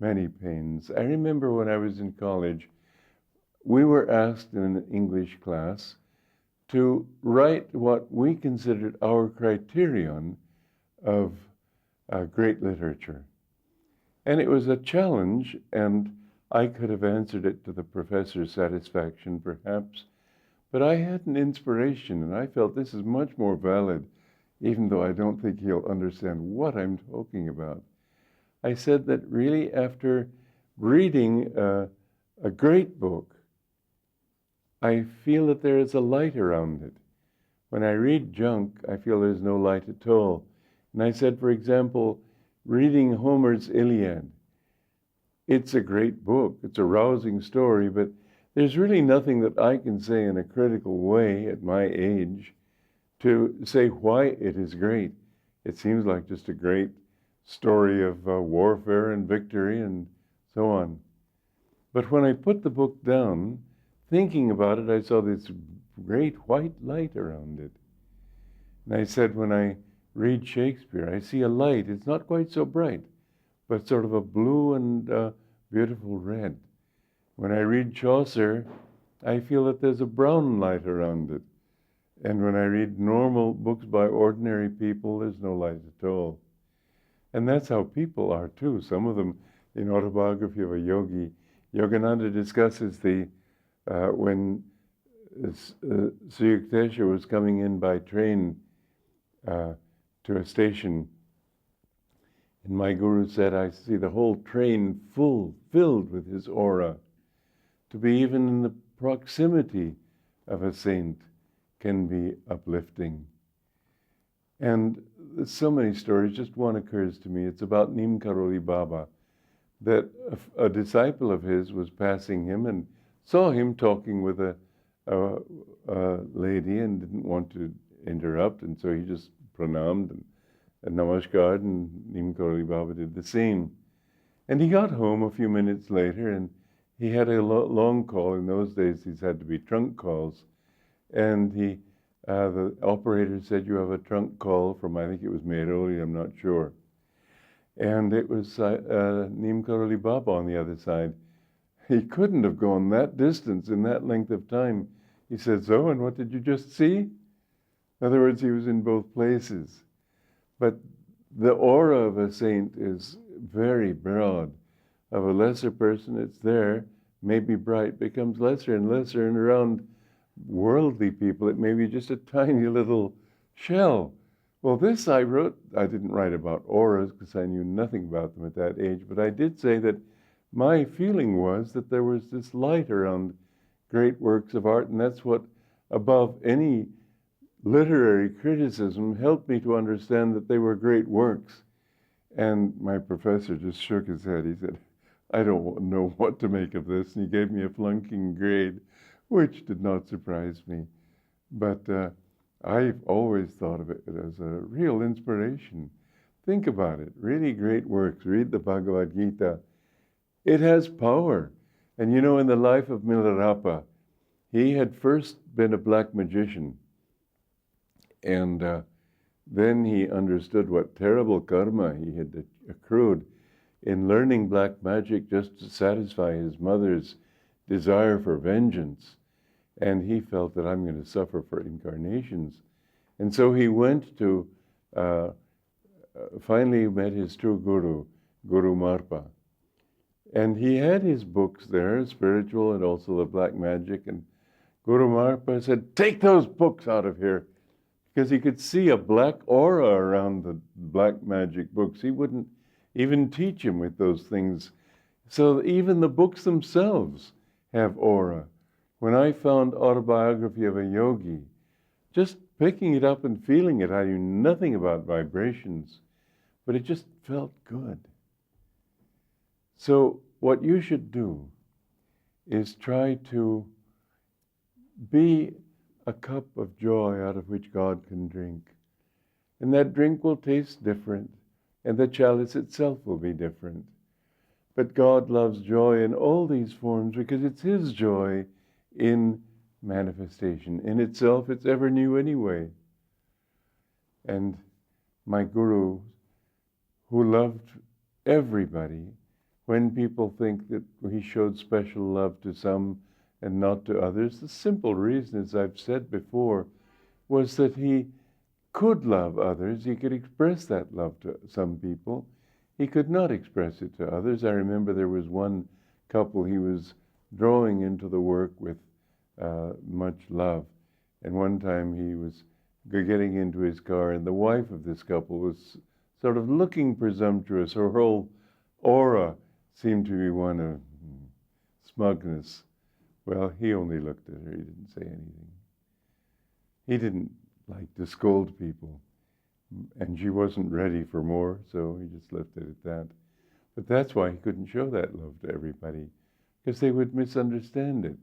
many pains. I remember when I was in college, we were asked in an English class to write what we considered our criterion of great literature. And it was a challenge, and I could have answered it to the professor's satisfaction, perhaps, but I had an inspiration, and I felt this is much more valid, even though I don't think he'll understand what I'm talking about. I said that really, after reading a great book, I feel that there is a light around it. When I read junk, I feel there's no light at all. And I said, for example, reading Homer's Iliad, it's a great book, it's a rousing story, but there's really nothing that I can say in a critical way at my age to say why it is great. It seems like just a great story of warfare and victory and so on. But when I put the book down, thinking about it, I saw this great white light around it. And I said, when I read Shakespeare, I see a light. It's not quite so bright, but sort of a blue and beautiful red. When I read Chaucer, I feel that there's a brown light around it. And when I read normal books by ordinary people, there's no light at all. And that's how people are too. Some of them, in Autobiography of a Yogi, Yogananda discusses when Sri Yukteswar was coming in by train to a station, and my guru said, I see the whole train filled with his aura. To be even in the proximity of a saint can be uplifting. And there's so many stories. Just one occurs to me. It's about Neem Karoli Baba, that a disciple of his was passing him and saw him talking with a lady and didn't want to interrupt, and so he just pranamed and namaskar, and Neem Karoli Baba did the same. And he got home a few minutes later, and he had a long call. In those days, these had to be trunk calls. And the operator said, you have a trunk call from, I think it was Meiroli, I'm not sure. And it was Neem Karoli Baba on the other side. He couldn't have gone that distance in that length of time. He said, so, and what did you just see? In other words, he was in both places. But the aura of a saint is very broad. Of a lesser person, it's there, may be bright, becomes lesser and lesser, and around worldly people, it may be just a tiny little shell. Well, this I didn't write about auras because I knew nothing about them at that age, but I did say that my feeling was that there was this light around great works of art, and that's what, above any literary criticism, helped me to understand that they were great works. And my professor just shook his head. He said, I don't know what to make of this. And he gave me a flunking grade, which did not surprise me. But I've always thought of it as a real inspiration. Think about it. Really great works. Read the Bhagavad Gita. It has power. And you know, in the life of Milarepa, he had first been a black magician. And then he understood what terrible karma he had accrued in learning black magic just to satisfy his mother's desire for vengeance. And he felt that I'm going to suffer for incarnations. And so he went to, finally met his true guru, Guru Marpa. And he had his books there, spiritual and also the black magic. And Guru Marpa said, take those books out of here. Because he could see a black aura around the black magic books. He wouldn't even teach him with those things. So even the books themselves have aura. When I found Autobiography of a Yogi, just picking it up and feeling it, I knew nothing about vibrations, but it just felt good. So what you should do is try to be a cup of joy out of which God can drink. And that drink will taste different, and the chalice itself will be different. But God loves joy in all these forms because it's His joy in manifestation. In itself, it's ever new anyway. And my guru, who loved everybody, when people think that he showed special love to some and not to others, the simple reason, as I've said before, was that he could love others. He could express that love to some people. He could not express it to others. I remember there was one couple he was drawing into the work with much love. And one time he was getting into his car, and the wife of this couple was sort of looking presumptuous. Her whole aura seemed to be one of smugness. Well, he only looked at her. He didn't say anything. He didn't like to scold people. And she wasn't ready for more, so he just left it at that. But that's why he couldn't show that love to everybody, because they would misunderstand it.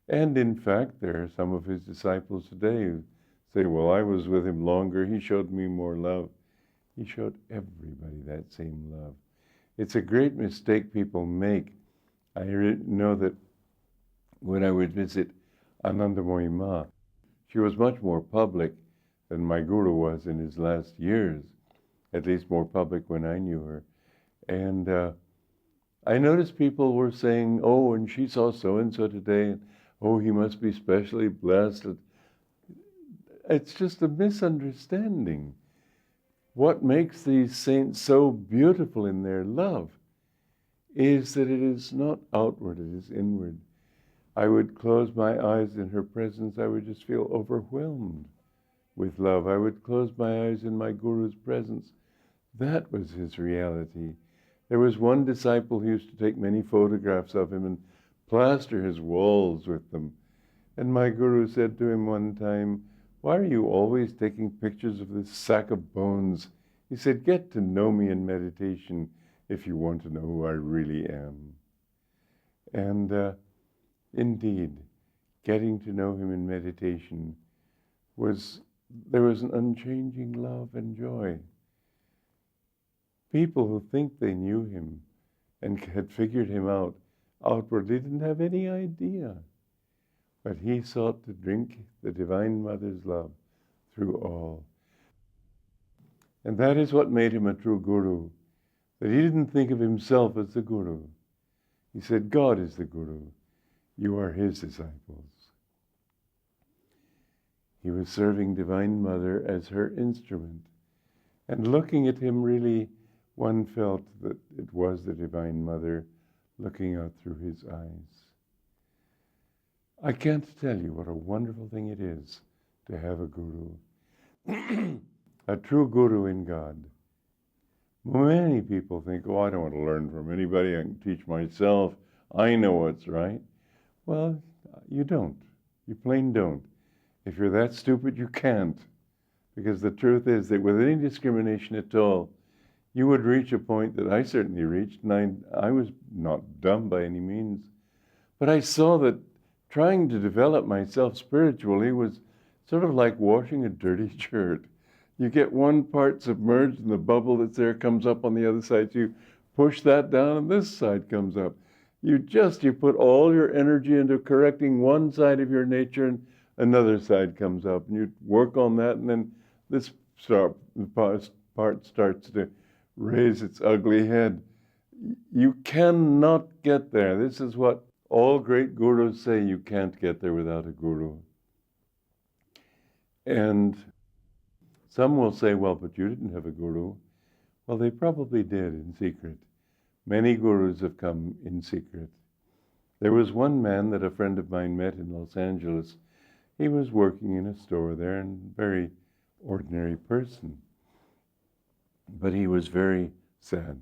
And in fact, there are some of his disciples today who say, well, I was with him longer, he showed me more love. He showed everybody that same love. It's a great mistake people make. I know that when I would visit Anandamayi Ma, she was much more public than my guru was in his last years, at least more public when I knew her. And I noticed people were saying, oh, and she saw so-and-so today, and oh, he must be specially blessed. It's just a misunderstanding. What makes these saints so beautiful in their love is that it is not outward, it is inward. I would close my eyes in her presence, I would just feel overwhelmed with love. I would close my eyes in my guru's presence. That was his reality. There was one disciple who used to take many photographs of him and plaster his walls with them. And my guru said to him one time, why are you always taking pictures of this sack of bones? He said, get to know me in meditation if you want to know who I really am. And indeed, getting to know him in meditation there was an unchanging love and joy. People who think they knew him and had figured him out outwardly didn't have any idea. But he sought to drink the Divine Mother's love through all. And that is what made him a true guru, that he didn't think of himself as the guru. He said, God is the guru. You are his disciples. He was serving Divine Mother as her instrument. And looking at him, really, one felt that it was the Divine Mother looking out through his eyes. I can't tell you what a wonderful thing it is to have a guru, a true guru in God. Many people think, oh, I don't want to learn from anybody, I can teach myself, I know what's right. Well, you don't. You plain don't. If you're that stupid, you can't. Because the truth is that with any discrimination at all, you would reach a point that I certainly reached, and I was not dumb by any means. But I saw that trying to develop myself spiritually was sort of like washing a dirty shirt. You get one part submerged and the bubble that's there comes up on the other side. So you push that down and this side comes up. You put all your energy into correcting one side of your nature and another side comes up. And you work on that, and then this part starts to raise its ugly head. You cannot get there. This is what all great gurus say, you can't get there without a guru. And some will say, well, but you didn't have a guru. Well, they probably did in secret. Many gurus have come in secret. There was one man that a friend of mine met in Los Angeles. He was working in a store there, and very ordinary person. But he was very sad.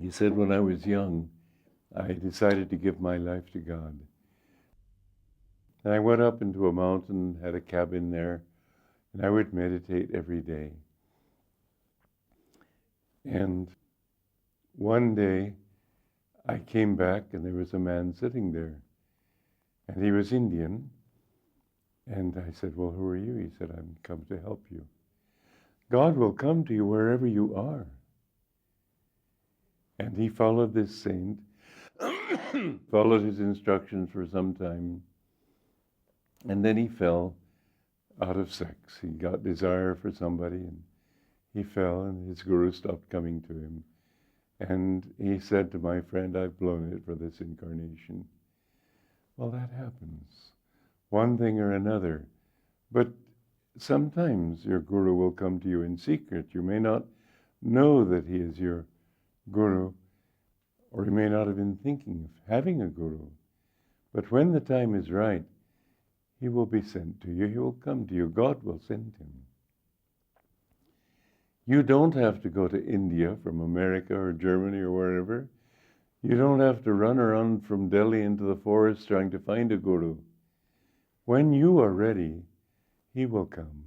He said, when I was young, I decided to give my life to God. And I went up into a mountain, had a cabin there, and I would meditate every day. And one day, I came back and there was a man sitting there. And he was Indian. And I said, well, who are you? He said, I'm come to help you. God will come to you wherever you are. And he followed this saint, followed his instructions for some time, and then he fell out of sex. He got desire for somebody, and he fell and his guru stopped coming to him. And he said to my friend, I've blown it for this incarnation. Well, that happens, one thing or another. But sometimes your guru will come to you in secret. You may not know that he is your guru, or you may not have been thinking of having a guru. But when the time is right, he will be sent to you. He will come to you. God will send him. You don't have to go to India from America or Germany or wherever. You don't have to run around from Delhi into the forest trying to find a guru. When you are ready, he will come.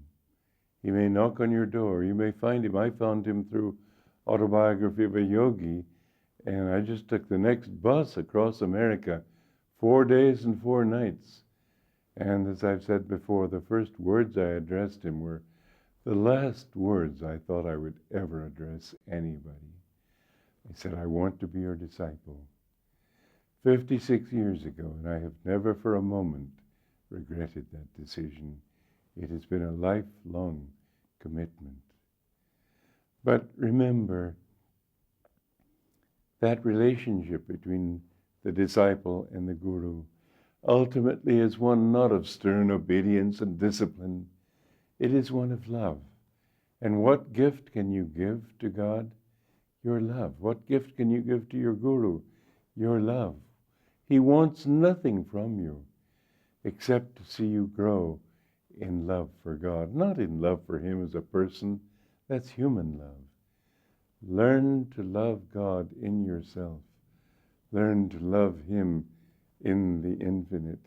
He may knock on your door. You may find him. I found him through Autobiography of a Yogi, and I just took the next bus across America, 4 days and 4 nights. And as I've said before, the first words I addressed him were the last words I thought I would ever address anybody. I said, I want to be your disciple. 56 years ago, and I have never for a moment regretted that decision. It has been a lifelong commitment. But remember, that relationship between the disciple and the guru ultimately is one not of stern obedience and discipline. It is one of love. And what gift can you give to God? Your love. What gift can you give to your guru? Your love. He wants nothing from you except to see you grow in love for God, not in love for him as a person. That's human love. Learn to love God in yourself. Learn to love him in the infinite.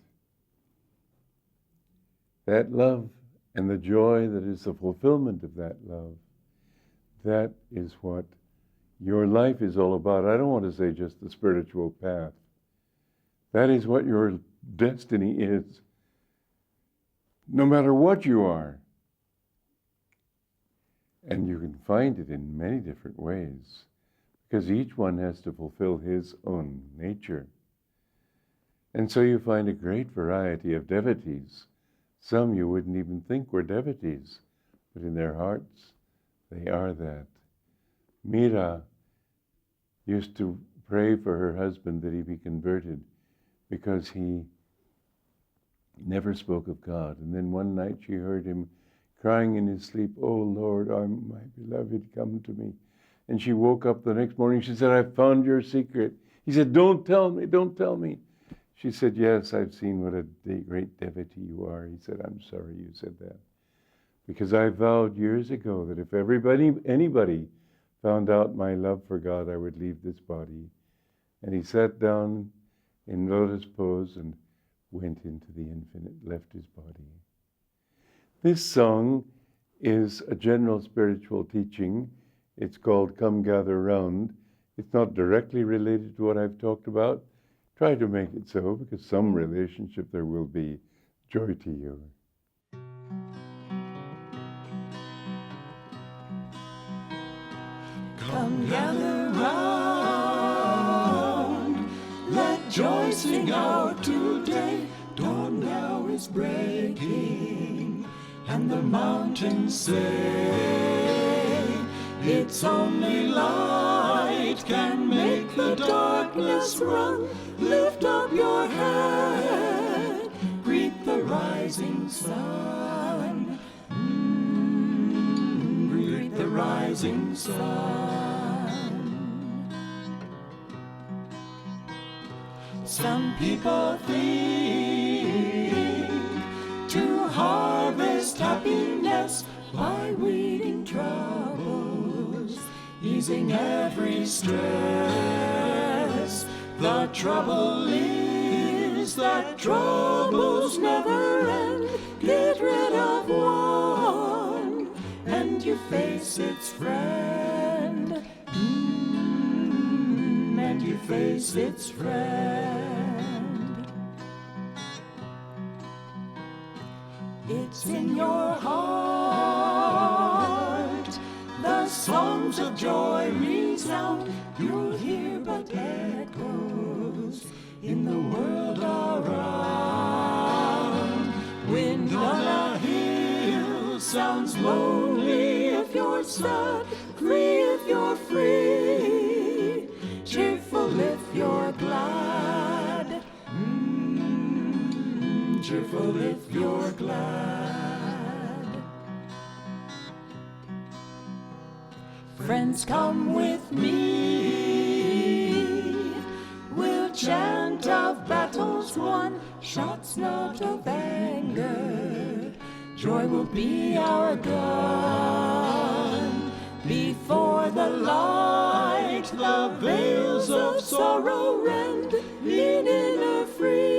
That love and the joy that is the fulfillment of that love, that is what your life is all about. I don't want to say just the spiritual path. That is what your destiny is, no matter what you are. And you can find it in many different ways, because each one has to fulfill his own nature. And so you find a great variety of devotees. Some you wouldn't even think were devotees, but in their hearts, they are that. Meera used to pray for her husband that he be converted because he never spoke of God. And then one night she heard him crying in his sleep, "Oh Lord, my beloved, come to me." And she woke up the next morning, she said, "I found your secret." He said, "Don't tell me, don't tell me." She said, "Yes, I've seen what a great devotee you are." He said, "I'm sorry you said that. Because I vowed years ago that if anybody found out my love for God, I would leave this body." And he sat down in lotus pose and went into the infinite, left his body. This song is a general spiritual teaching. It's called Come Gather Round. It's not directly related to what I've talked about. Try to make it so, because some relationship there will be. Joy to you. Come gather round, let joy sing out today. Dawn now is breaking, and the mountains say, it's only light can make the darkness run. Lift up your head, greet the rising sun. Greet the rising sun. Some people think to harvest happiness by weeding troubles, easing every stress. The trouble is that troubles never end. Get rid of one, and you face its friend. And you face its friend. It's in your heart. The songs of joy resound. You'll hear but echoes in the world around. Wind on a hill sounds lonely if if you're sad, free if you're free, cheerful if you're glad, cheerful if you're glad. Friends, come with me, we'll chant of battles won, shots not of anger, joy will be our gun. Before the light, the veils of sorrow rend, in inner freedom.